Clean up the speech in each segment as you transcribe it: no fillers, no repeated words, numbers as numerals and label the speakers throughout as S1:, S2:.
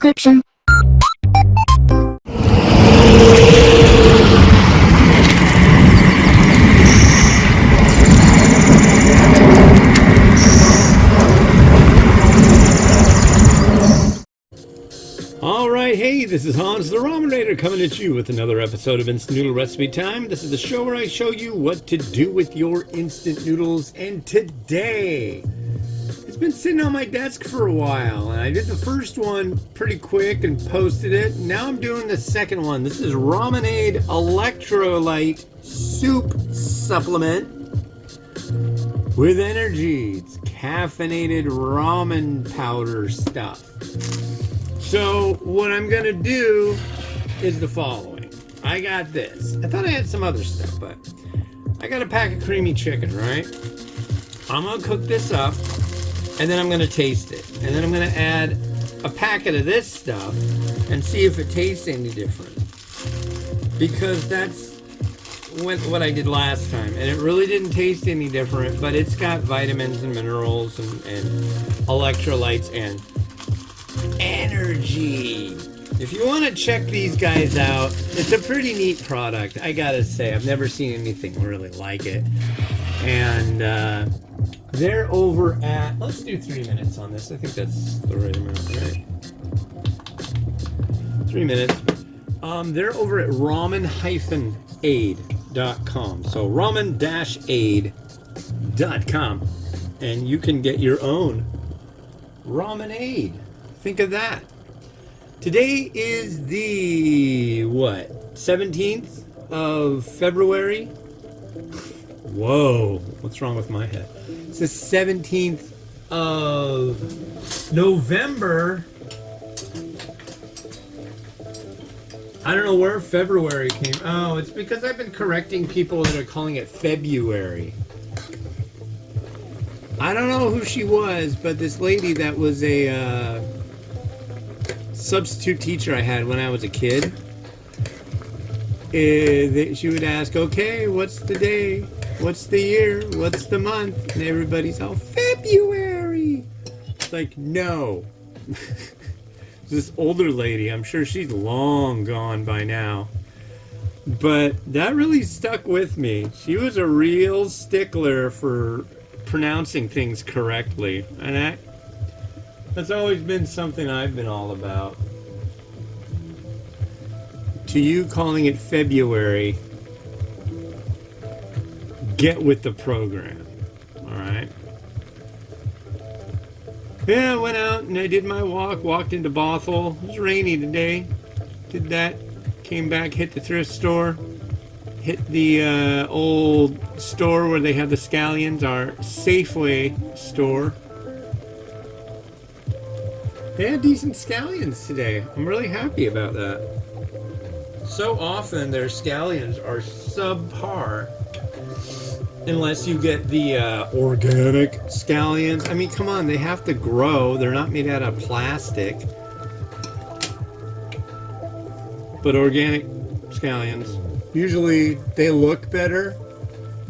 S1: description.
S2: Alright, hey, this is Hans the Ramen-Aid coming at you with another episode of Instant Noodle Recipe Time. This is the show where I show you what to do with your instant noodles, and today it's been sitting on my desk for a while, and I did the first one pretty quick and posted it. Now I'm doing the second one. This is Ramen-Aid Electrolyte Soup Supplement with energy. It's caffeinated ramen powder stuff. So what I'm gonna do is the following. I got this. I thought I had some other stuff, but I got a pack of creamy chicken, right? I'm gonna cook this up, and then I'm gonna taste it. And then I'm gonna add a packet of this stuff and see if it tastes any different. Because that's what I did last time, and it really didn't taste any different, but it's got vitamins and minerals and electrolytes and energy. If you want to check these guys out, it's a pretty neat product, I gotta say. I've never seen anything really like it. And they're over at, let's do 3 minutes on this. I think that's the right amount, right? 3 minutes. They're over at ramen-aid.com. So ramen-aid.com, and you can get your own Ramen-Aid. Think of that. Today is the, 17th of February? Whoa, what's wrong with my head? It's the 17th of November. I don't know where February came. Oh, it's because I've been correcting people that are calling it February. I don't know who she was, but this lady that was a substitute teacher I had when I was a kid, she would ask, okay, what's the day? What's the year? What's the month? And everybody's all, February! It's like, no. This older lady, I'm sure she's long gone by now. But that really stuck with me. She was a real stickler for pronouncing things correctly, and that's always been something I've been all about. To you calling it February, get with the program, alright? Yeah, I went out and I did my walked into Bothell. It was rainy today. Did that, came back, hit the thrift store, hit the old store where they have the scallions, our Safeway store. They had decent scallions today. I'm really happy about that. So often their scallions are subpar unless you get the organic scallions. I mean, come on, they have to grow. They're not made out of plastic. But organic scallions, usually they look better,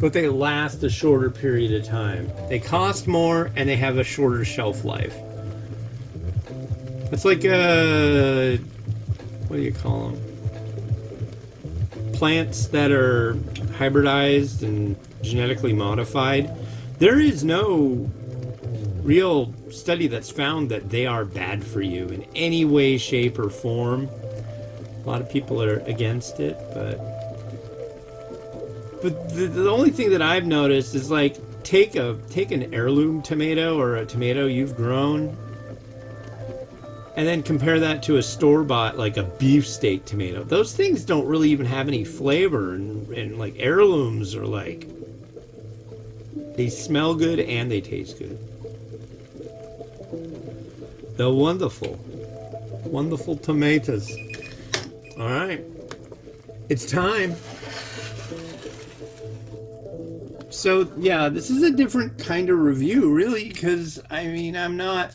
S2: but they last a shorter period of time. They cost more and they have a shorter shelf life. It's like, what do you call them? Plants that are hybridized and genetically modified. There is no real study that's found that they are bad for you in any way, shape, or form. A lot of people are against it, but the only thing that I've noticed is, like, take an heirloom tomato or a tomato you've grown, and then compare that to a store-bought, like a beefsteak tomato. Those things don't really even have any flavor, and like heirlooms are like, they smell good and they taste good. The wonderful, wonderful tomatoes. All right, it's time. So yeah, this is a different kind of review, really, because I mean, I'm not.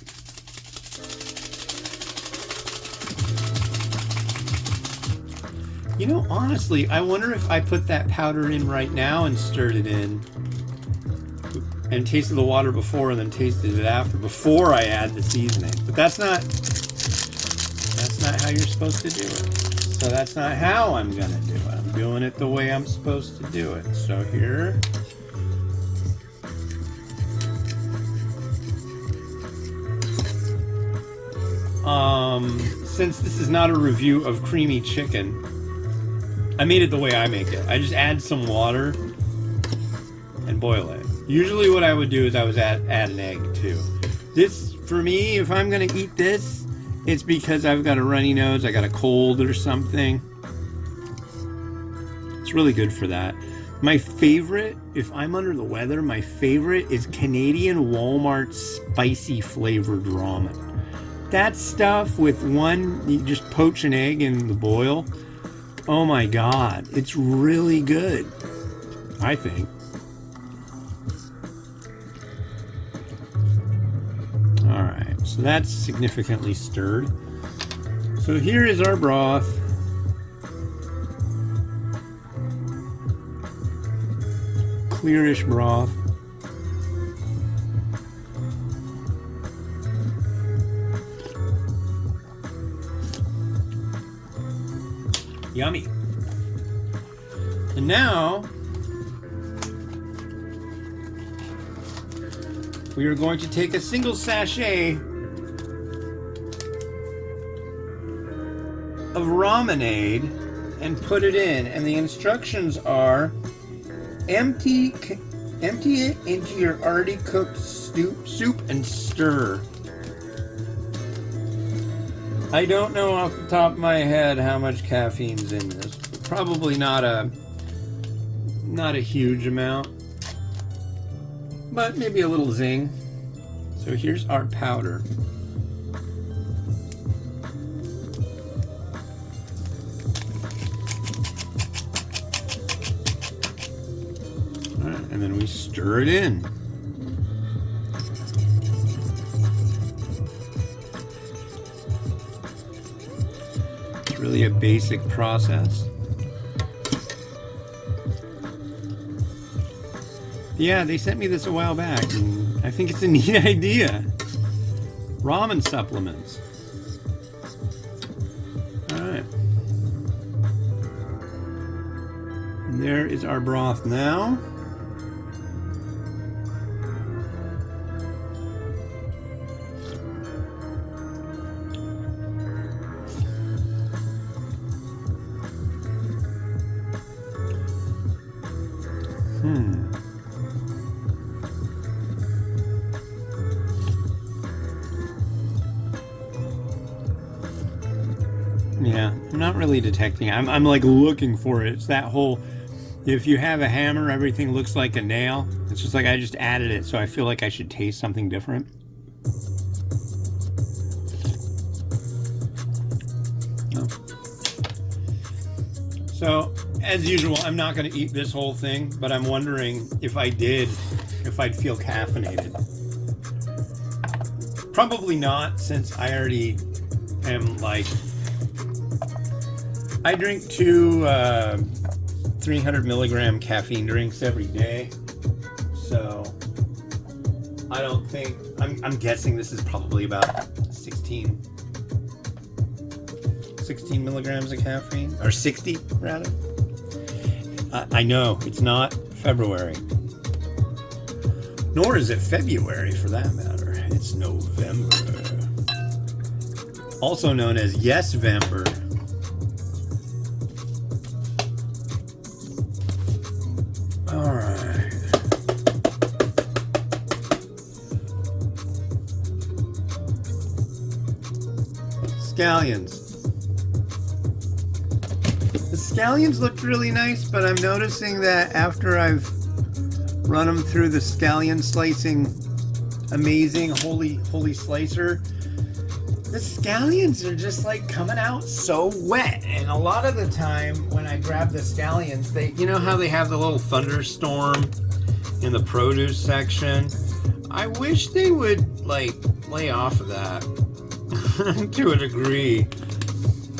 S2: You know, honestly, I wonder if I put that powder in right now and stirred it in and tasted the water before and then tasted it after, before I add the seasoning. But that's not that's not how you're supposed to do it. So that's not how I'm gonna do it. I'm doing it the way I'm supposed to do it. So here. Since this is not a review of creamy chicken, I made it the way I make it. I just add some water and boil it. Usually what I would do is I would add an egg too. This, for me, if I'm gonna eat this, it's because I've got a runny nose, I got a cold or something. It's really good for that. My favorite, if I'm under the weather, my favorite is Canadian Walmart spicy flavored ramen. That stuff with you just poach an egg in the boil. Oh my God, it's really good, I think. All right, so that's significantly stirred. So here is our broth. Clearish broth. Yummy. And now we are going to take a single sachet of Ramen-Aid and put it in. And the instructions are empty it into your already cooked soup and stir. I don't know off the top of my head how much caffeine's in this. Probably not a huge amount, but maybe a little zing. So here's our powder. All right, and then we stir it in. Really a basic process. Yeah, they sent me this a while back, and I think it's a neat idea. Ramen supplements. Alright. There is our broth now. Yeah, I'm not really detecting it. I'm like looking for it. It's that whole, if you have a hammer, everything looks like a nail. It's just like I just added it, so I feel like I should taste something different. Oh. So, as usual, I'm not going to eat this whole thing, but I'm wondering if I did, if I'd feel caffeinated. Probably not, since I already am like, I drink 2 300 milligram caffeine drinks every day, so I don't think, I'm guessing this is probably about 16 milligrams of caffeine, or 60 rather. I know, it's not February, nor is it February for that matter, it's November, also known as Yes-Vember. Alright. Scallions. The scallions looked really nice, but I'm noticing that after I've run them through the scallion slicing amazing holy slicer, the scallions are just like coming out so wet. And a lot of the time when I grab the scallions, they, you know how they have the little thunderstorm in the produce section? I wish they would like lay off of that to a degree.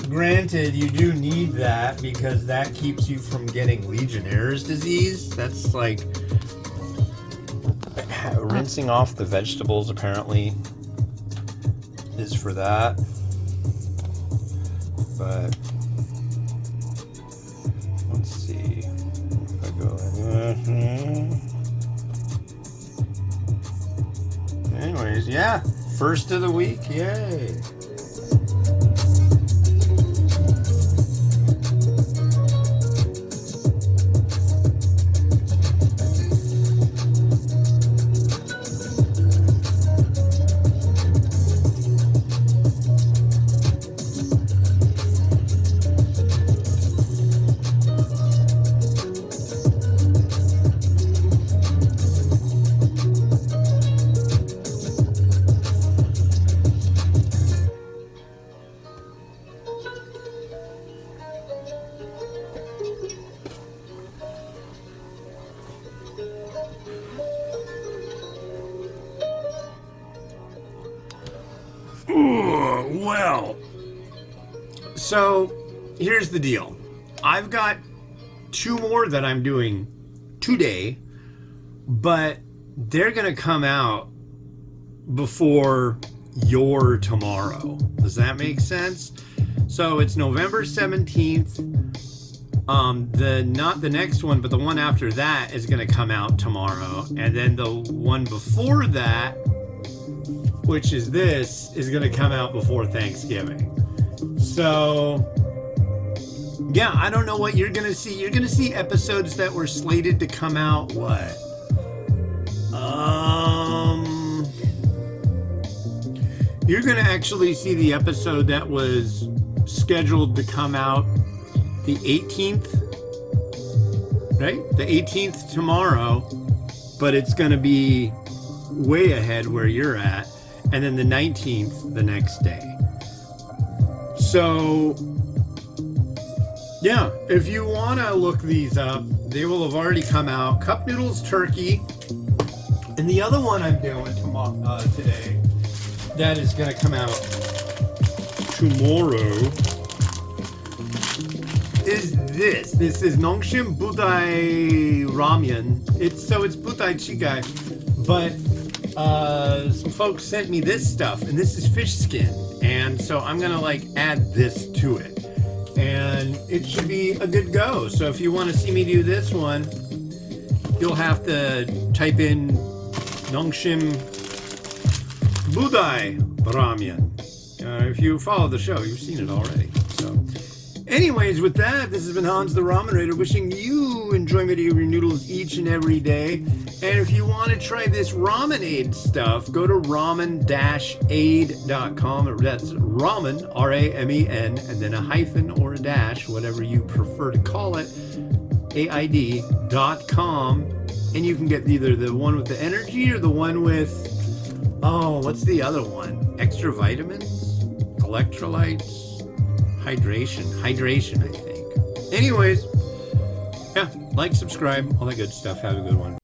S2: Granted, you do need that because that keeps you from getting Legionnaire's disease. That's like rinsing off the vegetables apparently is for that. but let's see if I go like this. Anyways, yeah, first of the week, yay. Well, so here's the deal. I've got 2 more that I'm doing today, but they're going to come out before your tomorrow. Does that make sense? So it's November 17th. Not the next one, but the one after that is going to come out tomorrow. And then the one before that, which is this, is going to come out before Thanksgiving. So, yeah, I don't know what you're going to see. You're going to see episodes that were slated to come out, what? You're going to actually see the episode that was scheduled to come out the 18th, right? The 18th tomorrow, but it's going to be way ahead where you're at. And then the 19th the next day. So, yeah, if you want to look these up, they will have already come out. Cup noodles turkey. And the other one I'm doing today, that is going to come out tomorrow, is this. This is Nongshim Budai Ramen. It's Budai Chigai, but some folks sent me this stuff, and this is fish skin, and so I'm gonna add this to it, and it should be a good go. So if you want to see me do this one, you'll have to type in Nongshim Budai Ramen. If you follow the show, you've seen it already. So anyways, with that, this has been Hans the Ramen Raider, wishing you enjoyment of your noodles each and every day. And if you want to try this Ramen-Aid stuff, go to ramen-aid.com. That's ramen, R-A-M-E-N, and then a hyphen or a dash, whatever you prefer to call it, AID.com. And you can get either the one with the energy or the one with, what's the other one? Extra vitamins? Electrolytes? Hydration, I think. Anyways, yeah, subscribe, all that good stuff. Have a good one.